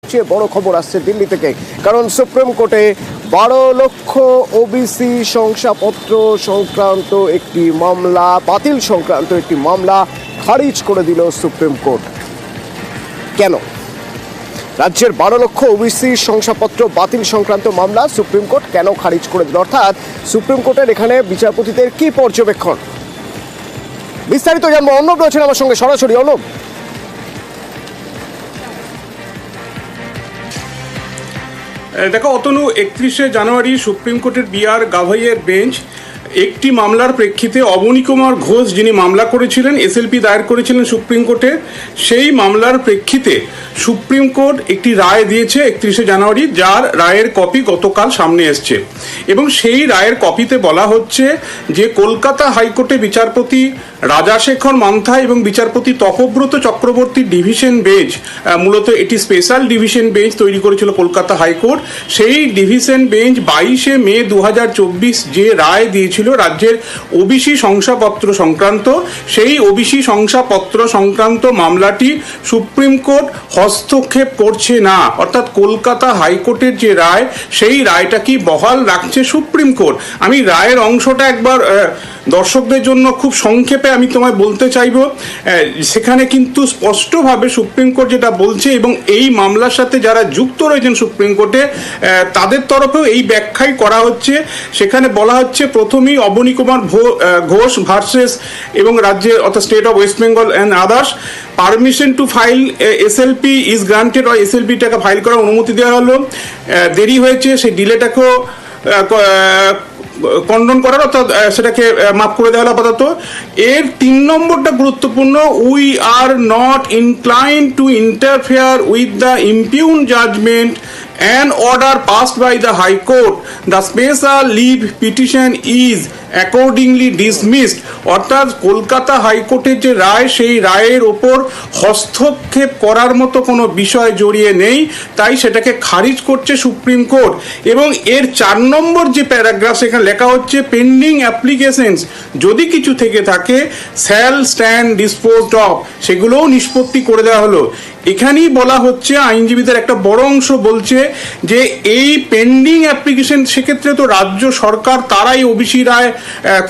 সবচেয়ে বড় খবর আসছে দিল্লি থেকে, কারণ সুপ্রিম কোর্টে 12 লক্ষ ওবিসি শংসাপত্র সংক্রান্ত একটি মামলা, বাতিল সংক্রান্ত একটি মামলা খারিজ করে দিল সুপ্রিম কোর্ট। কেন? রাজ্যের 12 লক্ষ ওবিসি শংসাপত্র বাতিল সংক্রান্ত মামলা সুপ্রিম কোর্ট কেন খারিজ করে দিল, অর্থাৎ সুপ্রিম কোর্টের এখানে বিচারপতিদের কি পর্যবেক্ষণ, বিস্তারিত জানবো। অর্ণব রয়েছেন আমার সঙ্গে সরাসরি। অর্ণব, দেখো অতনু, 31শে জানুয়ারি সুপ্রিম কোর্টের বিআর গাভাইয়ের বেঞ্চ একটি মামলার প্রেক্ষিতে অবনী কুমার ঘোষ, যিনি মামলা করেছিলেন, এসএলপি দায়ের করেছিলেন সুপ্রিম কোর্টে, সেই মামলার প্রেক্ষিতে সুপ্রিম কোর্ট একটি রায় দিয়েছে 31শে জানুয়ারি, যার রায়ের কপি গতকাল সামনে এসছে। এবং সেই রায়ের কপিতে বলা হচ্ছে যে কলকাতা হাইকোর্টে বিচারপতি রাজাশেখর মান্থা এবং বিচারপতি তপব্রত চক্রবর্তী ডিভিশন বেঞ্চ, মূলত এটি স্পেশাল ডিভিশন বেঞ্চ তৈরি করেছিল কলকাতা হাইকোর্ট, সেই ডিভিশন বেঞ্চ 22শে মে 2024 যে রায় দিয়েছিল রাজ্যের ওবিসি শংসাপত্র সংক্রান্ত, সেই ওবিসি শংসাপত্র সংক্রান্ত মামলাটি সুপ্রিম কোর্ট হস্তক্ষেপ করছে না। অর্থাৎ কলকাতা হাইকোর্টের যে রায়, সেই রায়টা কি বহাল রাখছে সুপ্রিম কোর্ট। আমি রায়ের অংশটা একবার দর্শকদের জন্য খুব সংক্ষেপে আমি তোমায় বলতে চাইব। সেখানে কিন্তু স্পষ্টভাবে সুপ্রিম কোর্ট যেটা বলছে, এবং এই মামলার সাথে যারা যুক্ত রয়েছেন সুপ্রিম কোর্টে তাদের তরফেও এই ব্যাখ্যাই করা হচ্ছে। সেখানে বলা হচ্ছে প্রথমেই অবনী কুমার ঘোষ ভার্সেস এবং রাজ্যের অর্থাৎ state of West Bengal and others, permission to file SLP is granted, বা এসএলপিটাকে ফাইল করার অনুমতি দেওয়া হলো, দেরি হয়েছে, সেই ডিলেটাকেও খণ্ডন করার, অর্থাৎ সেটাকে মাফ করে দেওয়া হলো আপাতত। এর 3 নম্বরটা গুরুত্বপূর্ণ, we are not inclined to interfere with the impugned judgment and order passed by the High Court, the special leave petition is accordingly dismissed। অর্থাৎ কলকাতা হাইকোর্টের যে রায়, সেই রায়ের ওপর হস্তক্ষেপ করার মতো কোনো বিষয় জড়িয়ে নেই, তাই সেটাকে খারিজ করছে সুপ্রিম কোর্ট। এবং এর 4 নম্বর যে প্যারাগ্রাফ, সেখানে লেখা হচ্ছে পেন্ডিং অ্যাপ্লিকেশনস যদি কিছু থেকে থাকে শ্যাল স্ট্যান্ড ডিসপোজড অফ, সেগুলোও নিষ্পত্তি করে দেওয়া হলো। এখানেই বলা হচ্ছে, আইনজীবীদের একটা বড় অংশ বলছে যে এই পেন্ডিং অ্যাপ্লিকেশন, সেক্ষেত্রে তো রাজ্য সরকার তারাই ওবিসি রায়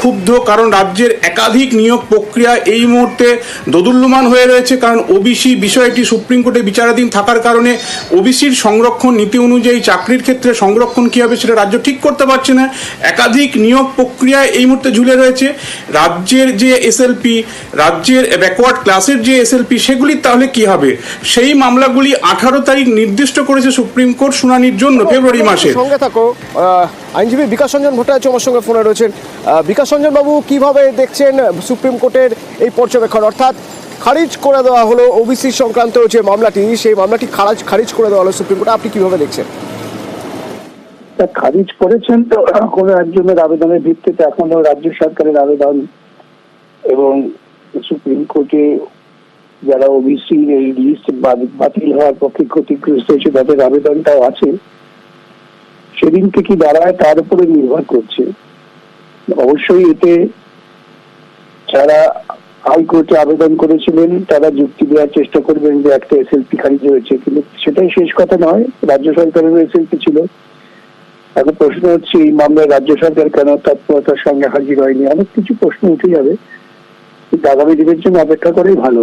ক্ষুব্ধ, কারণ রাজ্যের একাধিক নিয়োগ প্রক্রিয়া এই মুহূর্তে দোদুল্যমান হয়ে রয়েছে। কারণ ওবিসি বিষয়টি সুপ্রিম কোর্টে বিচারাধীন থাকার কারণে ওবিসির সংরক্ষণ নীতি অনুযায়ী চাকরির ক্ষেত্রে সংরক্ষণ কী হবে সেটা রাজ্য ঠিক করতে পারছে না। একাধিক নিয়োগ প্রক্রিয়া এই মুহূর্তে ঝুলে রয়েছে। রাজ্যের যে এসএলপি, রাজ্যের ব্যাকওয়ার্ড ক্লাসের যে এসএলপি, সেগুলির তাহলে কি হবে? সেই মামলাগুলি 18 তারিখ নির্দিষ্ট করেছে সুপ্রিম কোর্ট শুনানির জন্য, ফেব্রুয়ারি মাসে। সঙ্গে থাকো, আইনজীবী বিকাশ রঞ্জন ভট্টাচার্য আমার সঙ্গে ফোনে রয়েছেন। বিকাশ রঞ্জন বাবু, কিভাবে দেখছেন সুপ্রিম কোর্টের এই পর্যবেক্ষণ, অর্থাৎ খারিজ করে দেওয়া হলো ওবিসি সংক্রান্ত যে মামলাটি, সেই মামলাটি খারিজ করে দেওয়া হলো সুপ্রিম কোর্টে, আপনি কিভাবে দেখছেন? খারিজ করেছেন তো কোনো একজনের আবেদনের ভিত্তিতে, এখনো রাজ্য সরকারের আবেদন এবং সুপ্রিম কোর্টে যারা ওবিসি এই লিস্ট বাতিল হওয়ার পক্ষে ক্ষতিগ্রস্ত হয়েছে তাদের আবেদনটাও আছে। সেদিনকে কি দাঁড়ায় তার উপরে নির্ভর করছে। অবশ্যই এতে যারা হাইকোর্টে আবেদন করেছিলেন তারা যুক্তি দেওয়ার চেষ্টা করবেন যে একটা এসএলপি খারিজ হয়েছে, কিন্তু সেটাই শেষ কথা নয়। রাজ্য সরকারেরও এসএলপি ছিল। এখন প্রশ্ন হচ্ছে এই মামলায় রাজ্য সরকার কেন তৎপরতার সঙ্গে হাজির হয়নি, অনেক কিছু প্রশ্ন উঠে যাবে। কিন্তু আগামী দিনের জন্য অপেক্ষা করেই ভালো।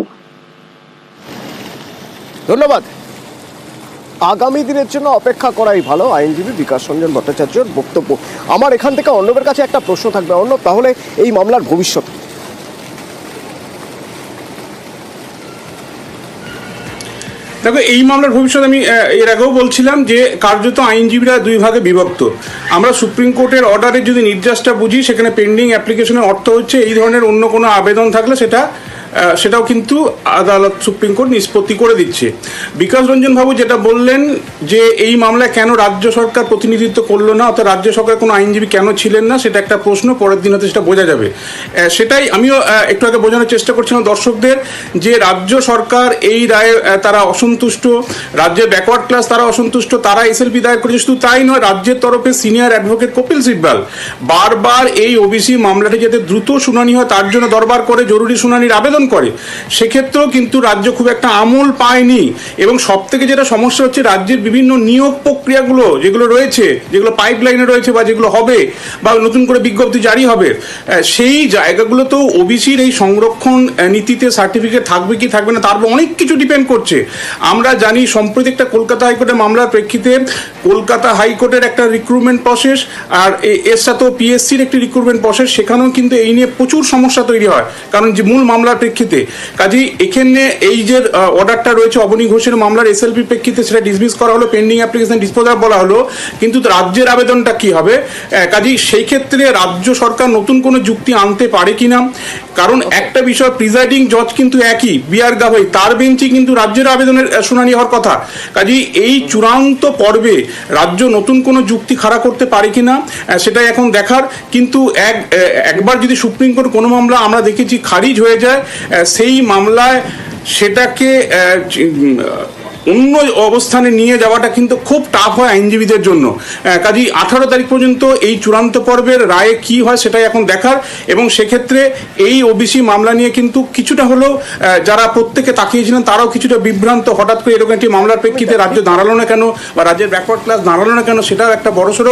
ধন্যবাদ। আগামী দিনের জন্য অপেক্ষা করাই ভালো, আইনজীবী বিকাশ রঞ্জন ভট্টাচার্যের বক্তব্য। আমার এখান থেকে অর্ণবের কাছে একটা প্রশ্ন থাকবে। অর্ণব, তাহলে এই মামলার ভবিষ্যৎ? দেখো, এই মামলার ভবিষ্যৎ আমি এর আগেও বলছিলাম যে কার্যত আইনজীবীরা 2 ভাগে বিভক্ত। আমরা সুপ্রিম কোর্টের অর্ডারের যদি নির্যাসটা বুঝি, সেখানে পেন্ডিং অ্যাপ্লিকেশনের অর্থ হচ্ছে এই ধরনের অন্য কোনো আবেদন থাকলে সেটাও কিন্তু আদালত সুপ্রিম কোর্ট নিষ্পত্তি করে দিচ্ছে। বিকাশ রঞ্জন বাবু যেটা বললেন যে এই মামলায় কেন রাজ্য সরকার প্রতিনিধিত্ব করলো না, অর্থাৎ রাজ্য সরকার কোনো আইনজীবী কেন ছিলেন না, সেটা একটা প্রশ্ন, পরের দিন হয়তো সেটা বোঝা যাবে। সেটাই আমিও একটু আগে বোঝানোর চেষ্টা করছিলাম দর্শকদের, যে রাজ্য সরকার এই রায়ে তারা অসন্তুষ্ট, রাজ্যের ব্যাকওয়ার্ড ক্লাস তারা অসন্তুষ্ট, তারা এসএলপি দায়ের করেছে। শুধু তাই নয়, রাজ্যের তরফে সিনিয়র অ্যাডভোকেট কপিল সিব্বাল বারবার এই ওবিসি মামলাটি যাতে দ্রুত শুনানি হয় তার জন্য দরবার করে জরুরি শুনানির আবেদন করে, সেক্ষেত্রেও কিন্তু রাজ্য খুব একটা আমল পায়নি। এবং সব থেকে যেটা সমস্যা হচ্ছে, রাজ্যের বিভিন্ন নিয়োগ প্রক্রিয়াগুলো যেগুলো রয়েছে, যেগুলো পাইপলাইনে রয়েছে বা যেগুলো হবে বা নতুন করে বিজ্ঞপ্তি জারি হবে, সেই জায়গাগুলোতেও ওবিসির এই সংরক্ষণ নীতিতে সার্টিফিকেট থাকবে কি থাকবে না তার উপর অনেক কিছু ডিপেন্ড করছে। আমরা জানি সম্প্রতি একটা কলকাতা হাইকোর্টের মামলার প্রেক্ষিতে কলকাতা হাইকোর্টের একটা রিক্রুটমেন্ট প্রসেস আর এর সাথেও পিএসসির একটি রিক্রুটমেন্ট প্রসেস, সেখানেও কিন্তু এই নিয়ে প্রচুর সমস্যা তৈরি হয়, কারণ যে মূল মামলার প্রেক্ষিতে। কাজেই এখানে এই যে অর্ডারটা রয়েছে অবনী ঘোষের মামলার এসএলপি প্রেক্ষিতে, সেটা ডিসমিস করা হলো, পেন্ডিং অ্যাপ্লিকেশন ডিসপোজাল বলা হলো, কিন্তু রাজ্যের আবেদনটা কি হবে? কাজেই সেই ক্ষেত্রে রাজ্য সরকার নতুন কোনো যুক্তি আনতে পারে কিনা, কারণ একটা বিষয়, প্রিজাইডিং জজ কিন্তু একই, বিআর গাভাই, তার বেঞ্চে কিন্তু রাজ্যের আবেদনের শুনানি হওয়ার কথা। কাজেই এই চূড়ান্ত পর্বে রাজ্য নতুন কোনো যুক্তি খাড়া করতে পারে কিনা সেটাই এখন দেখার। কিন্তু একবার যদি সুপ্রিম কোর্ট কোনো মামলা আমরা দেখেছি খারিজ হয়ে যায়, সেই মামলায় সেটাকে অন্য অবস্থানে নিয়ে যাওয়াটা কিন্তু খুব টাফ হয় আইনজীবীদের জন্য। কাজেই 18 তারিখ পর্যন্ত এই চূড়ান্ত পর্বের রায়ে কি হয় সেটাই এখন দেখার। এবং সেক্ষেত্রে এই ওবিসি মামলা নিয়ে কিন্তু কিছুটা হলেও যারা প্রত্যেকে তাকিয়েছিলেন তারাও কিছুটা বিভ্রান্ত, হঠাৎ করে এরকম একটি মামলার প্রেক্ষিতে রাজ্য দাঁড়ালো না কেন বা রাজ্যের ব্যাকওয়ার্ড ক্লাস দাঁড়ালো না কেন, সেটাও একটা বড়সড়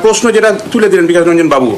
প্রশ্ন যেটা তুলে দিলেন বিকাশ রঞ্জন বাবু।